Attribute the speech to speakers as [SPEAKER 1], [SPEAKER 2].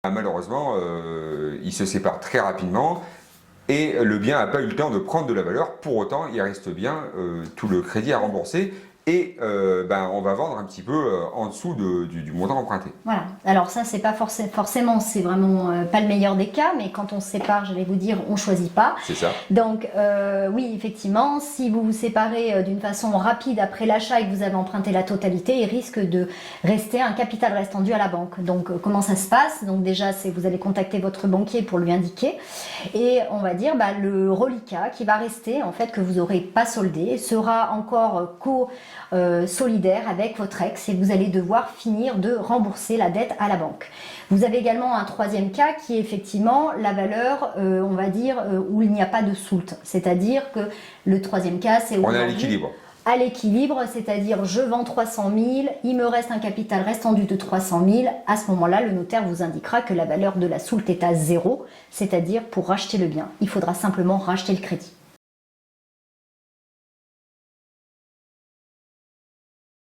[SPEAKER 1] Malheureusement, il se sépare très rapidement et le bien n'a pas eu le temps de prendre de la valeur. Pour autant, il reste bien tout le crédit à rembourser et on va vendre un petit peu en dessous du montant emprunté.
[SPEAKER 2] Voilà. Alors ça, c'est pas forcément, c'est vraiment pas le meilleur des cas, mais quand on se sépare, j'allais vous dire, on choisit pas.
[SPEAKER 1] C'est ça.
[SPEAKER 2] Donc oui, effectivement, si vous vous séparez d'une façon rapide après l'achat et que vous avez emprunté la totalité, il risque de rester un capital restant dû à la banque. Donc comment ça se passe? Donc déjà, c'est vous allez contacter votre banquier pour lui indiquer, et on va dire le reliquat qui va rester, en fait, que vous n'aurez pas soldé, sera encore solidaire avec votre ex, et vous allez devoir finir de rembourser la dette à la banque. Vous avez également un troisième cas qui est effectivement la valeur, on va dire, où il n'y a pas de soulte. C'est-à-dire que le troisième cas, c'est
[SPEAKER 1] on est à l'équilibre.
[SPEAKER 2] À l'équilibre, c'est-à-dire je vends 300 000, il me reste un capital restant dû de 300 000. À ce moment-là, le notaire vous indiquera que la valeur de la soulte est à 0, c'est-à-dire pour racheter le bien, il faudra simplement racheter le crédit.